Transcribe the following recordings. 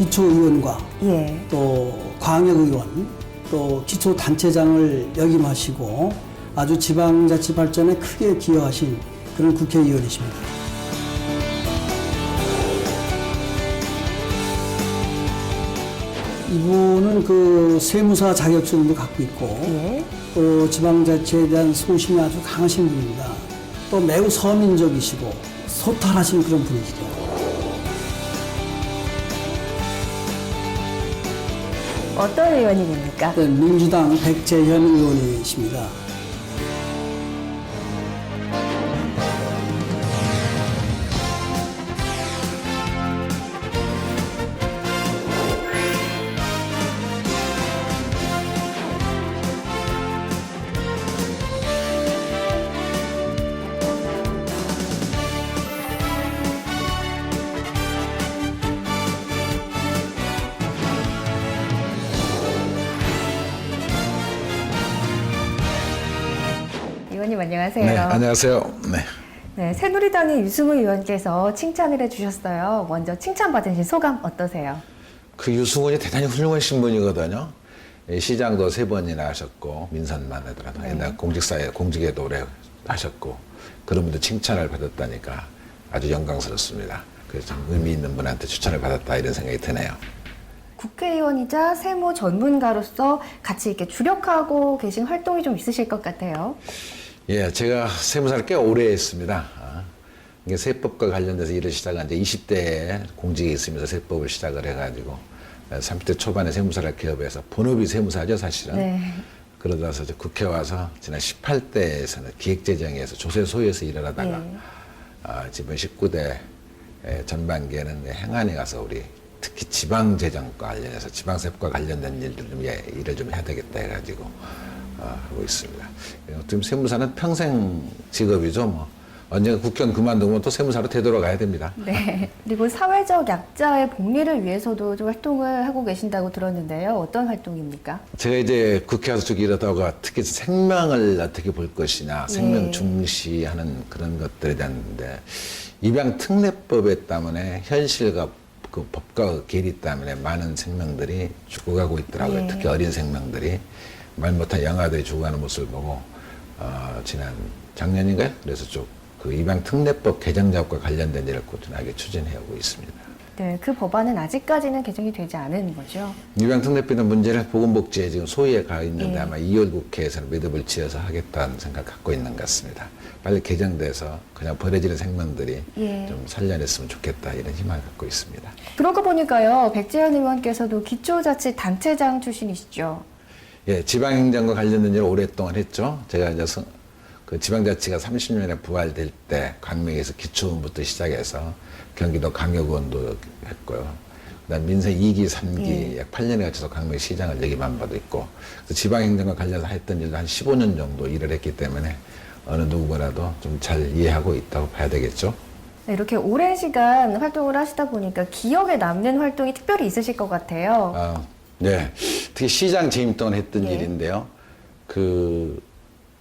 기초의원과 예. 또 광역의원 또 기초단체장을 역임하시고 아주 지방자치 발전에 크게 기여하신 그런 국회의원이십니다. 이분은 그 세무사 자격증도 갖고 있고 예. 또 지방자치에 대한 소신이 아주 강하신 분입니다. 또 매우 서민적이시고 소탈하신 그런 분이시죠. 어떤 의원이 됩니까? 네, 민주당 백재현 의원이십니다. 의원님 안녕하세요. 네, 안녕하세요. 네. 네, 새누리당의 유승우 의원께서 칭찬을 해주셨어요. 먼저 칭찬받으신 소감 어떠세요? 그 유승훈이 대단히 훌륭하신 분이거든요. 시장도 3번이나 하셨고, 민선만 하더라도. 옛날 공직에도 오래 하셨고, 그런 분들 칭찬을 받았다니까 아주 영광스럽습니다. 그래서 좀 의미 있는 분한테 추천을 받았다 이런 생각이 드네요. 국회의원이자 세무 전문가로서 같이 이렇게 주력하고 계신 활동이 좀 있으실 것 같아요. 예, 제가 세무사를 꽤 오래 했습니다. 이게 세법과 관련돼서 일을 시작한 이제 20대에 공직에 있으면서 세법을 시작을 해가지고 30대 초반에 세무사를 개업해서 본업이 세무사죠, 사실은. 네. 그러다서 이제 국회 와서 지난 18대에서는 기획재정에서 조세소에서 일을 하다가 네. 지금 19대 전반기에는 행안에 가서 우리 특히 지방재정과 관련해서 지방세법과 관련된 일들 좀 일을 좀 해야 되겠다 해가지고 하고 있습니다. 어떻게 세무사는 평생 직업이죠. 뭐 언젠가 국회의원 그만두면 또 세무사로 되돌아가야 됩니다. 네. 그리고 사회적 약자의 복리를 위해서도 좀 활동을 하고 계신다고 들었는데요. 어떤 활동입니까? 제가 이제 국회 와서 쭉 이러다가 특히 생명을 어떻게 볼 것이냐, 생명 예. 중시하는 그런 것들에 대한데 입양특례법에 때문에 현실과 그 법과 괴리 때문에 많은 생명들이 죽어가고 있더라고요. 예. 특히 어린 생명들이 말 못한 영아들이 죽어가는 모습을 보고 지난 작년인가요? 그래서 쭉 그 입양특례법 개정 작업과 관련된 일을 꾸준하게 추진해오고 있습니다. 네, 그 법안은 아직까지는 개정이 되지 않은 거죠. 입양특례법의 문제는 보건복지에 지금 소위에 가 있는데 예. 아마 2월 국회에서는 매듭을 지어서 하겠다는 생각 갖고 있는 것 같습니다. 빨리 개정돼서 그냥 버려지는 생명들이 예. 좀 살려냈으면 좋겠다 이런 희망을 갖고 있습니다. 그러고 보니까요, 백재현 의원께서도 기초자치단체장 출신이시죠. 예, 지방행정과 관련된 일을 오랫동안 했죠. 제가 이제 그 지방자치가 30년에 부활될 때 광명에서 기초의원부터 시작해서 경기도 강역의원도 했고요. 그다음 민생 2기, 3기 예. 약 8년에 걸쳐서 광명시장을 역임한 바도 있고 지방행정과 관련해서 했던 일도 한 15년 정도 일을 했기 때문에 어느 누구보다도 좀 잘 이해하고 있다고 봐야 되겠죠. 네, 이렇게 오랜 시간 활동을 하시다 보니까 기억에 남는 활동이 특별히 있으실 것 같아요. 네. 특히 시장 재임 동안 했던 예. 일인데요. 그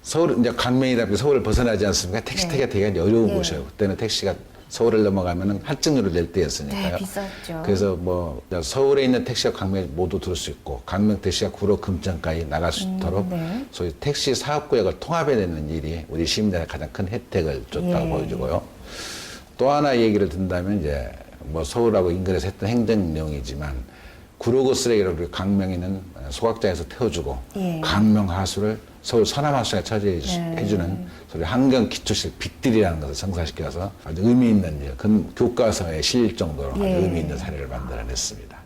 서울 이제 광명이다 보니 서울을 벗어나지 않습니까? 택시 네. 타기가 되게 어려운 예. 곳이에요. 그때는 택시가 서울을 넘어가면은 할증료를 낼 때였으니까요. 네, 비쌌죠. 그래서 뭐 서울에 있는 택시가 광명에 모두 들을 수 있고 광명 택시가 구로 금천까지 나갈 수 있도록 네. 소위 택시 사업구역을 통합해내는 일이 우리 시민들의 가장 큰 혜택을 줬다고 예. 보여주고요. 또 하나 얘기를 든다면 이제 뭐 서울하고 인근에서 했던 행정 내용이지만 구로구 쓰레기를 우리 광명에 있는 소각장에서 태워주고 예. 광명 하수를 서울 서남 하수에 처리해주는 네. 소위 환경 기초실 빅딜이라는 것을 성사시켜서 아주 의미 있는 일, 그 교과서에 실릴 정도로 아주 예. 의미 있는 사례를 만들어냈습니다.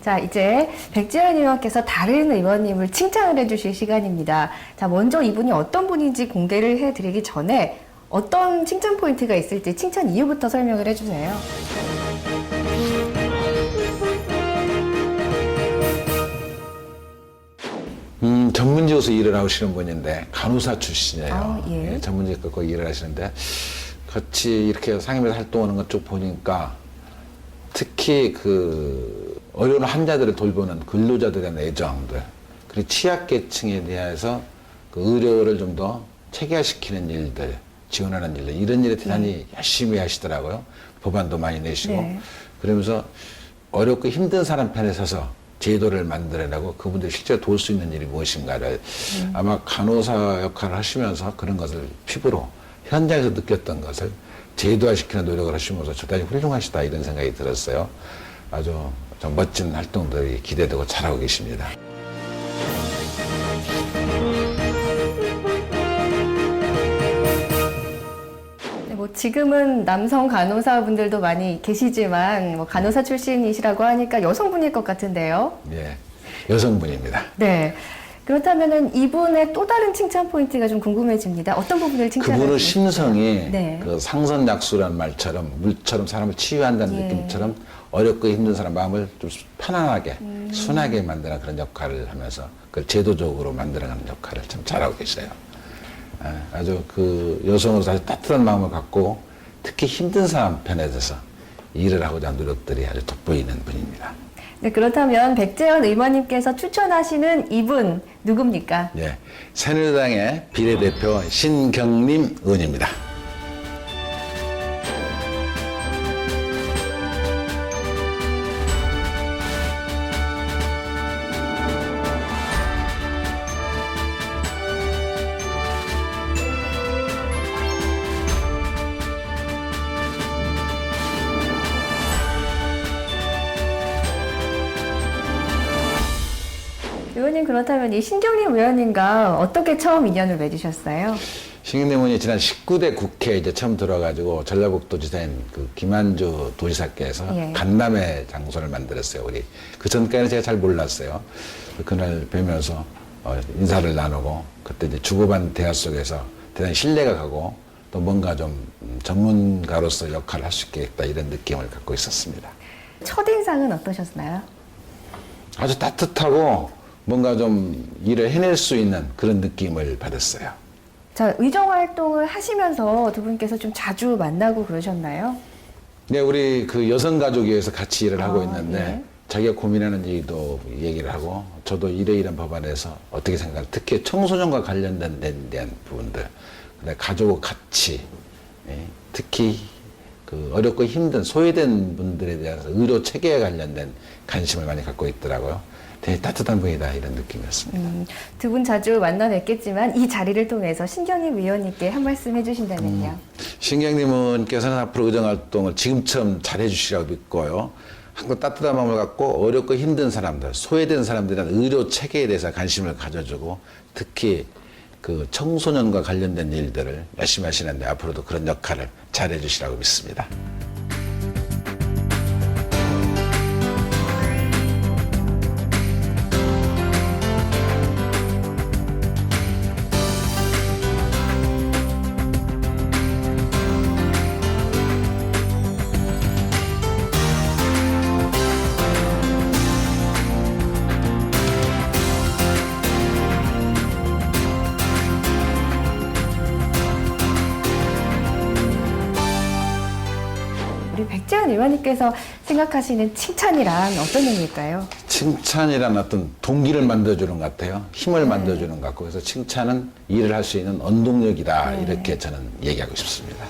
자, 이제 백재현 의원께서 다른 의원님을 칭찬을 해주실 시간입니다. 자, 먼저 이분이 어떤 분인지 공개를 해드리기 전에 어떤 칭찬 포인트가 있을지 칭찬 이유부터 설명을 해주세요. 전문직에서 일을 하시는 분인데 간호사 출신이에요. 아, 예. 전문직 갖고 일을 하시는데 같이 이렇게 상임에서 활동하는 것 쭉 보니까 특히 그 어려운 환자들을 돌보는 근로자들에 대한 애정들, 그리고 취약계층에 대해서 그 의료를 좀 더 체계화시키는 일들, 지원하는 일들, 이런 일에 대단히 열심히 하시더라고요. 법안도 많이 내시고. 네. 그러면서 어렵고 힘든 사람 편에 서서 제도를 만들어내고 그분들이 실제로 도울 수 있는 일이 무엇인가를 아마 간호사 역할을 하시면서 그런 것을 피부로 현장에서 느꼈던 것을 제도화시키는 노력을 하시면서 대단히 훌륭하시다 이런 생각이 들었어요. 아주 좀 멋진 활동들이 기대되고 잘하고 계십니다. 뭐 지금은 남성 간호사분들도 많이 계시지만 뭐 간호사 출신이시라고 하니까 여성분일 것 같은데요. 예, 여성분입니다. 네. 그렇다면은 이분의 또 다른 칭찬 포인트가 좀 궁금해집니다. 어떤 부분을 칭찬하시나요? 그분의 심성이 네. 그 상선약수라는 말처럼 물처럼 사람을 치유한다는 예. 느낌처럼 어렵고 힘든 사람 마음을 좀 편안하게 순하게 만드는 그런 역할을 하면서 그걸 제도적으로 만들어가는 역할을 참 잘하고 계세요. 아주 그 여성으로서 아주 따뜻한 마음을 갖고 특히 힘든 사람 편에 대해서 일을 하고자 하는 노력들이 아주 돋보이는 분입니다. 네, 그렇다면 백재현 의원님께서 추천하시는 이분 누굽니까? 예, 새누리당의 비례대표 신경림 의원입니다. 의원님 그렇다면 이 신경림 의원님과 어떻게 처음 인연을 맺으셨어요? 신경림 의원이 지난 19대 국회에 이제 처음 들어가지고 전라북도지사인 그 김한주 도지사께서 예. 간담회 장소를 만들었어요. 우리 그 전까지는 제가 잘 몰랐어요. 그날 뵈면서 인사를 나누고 그때 이제 주고받은 대화 속에서 대단히 신뢰가 가고 또 뭔가 좀 전문가로서 역할을 할 수 있겠다 이런 느낌을 갖고 있었습니다. 첫인상은 어떠셨나요? 아주 따뜻하고 뭔가 좀 일을 해낼 수 있는 그런 느낌을 받았어요. 자, 의정 활동을 하시면서 두 분께서 좀 자주 만나고 그러셨나요? 네, 우리 그 여성가족위에서 같이 일을 하고 아, 있는데 예. 자기가 고민하는 일도 얘기를 하고 저도 이러이러한 법안에서 어떻게 생각하는지 특히 청소년과 관련된 데 대한 부분들 그다음에 가족과 같이 특히 그 어렵고 힘든 소외된 분들에 대해서 의료 체계에 관련된 관심을 많이 갖고 있더라고요. 되게 따뜻한 분이다 이런 느낌이었습니다. 두 분 자주 만나 뵙겠지만 이 자리를 통해서 신경림 의원님께 한 말씀 해주신다면요. 신경림 의원께서는 앞으로 의정활동을 지금처럼 잘해주시라고 믿고요. 항상 따뜻한 마음을 갖고 어렵고 힘든 사람들, 소외된 사람들에 대한 의료 체계에 대해서 관심을 가져주고 특히 그 청소년과 관련된 일들을 열심히 하시는데 앞으로도 그런 역할을 잘해주시라고 믿습니다. 우리 백재현 의원님께서 생각하시는 칭찬이란 어떤 의미일까요? 칭찬이란 어떤 동기를 만들어주는 것 같아요. 힘을 만들어주는 것 같고 그래서 칭찬은 일을 할 수 있는 원동력이다 이렇게 저는 얘기하고 싶습니다.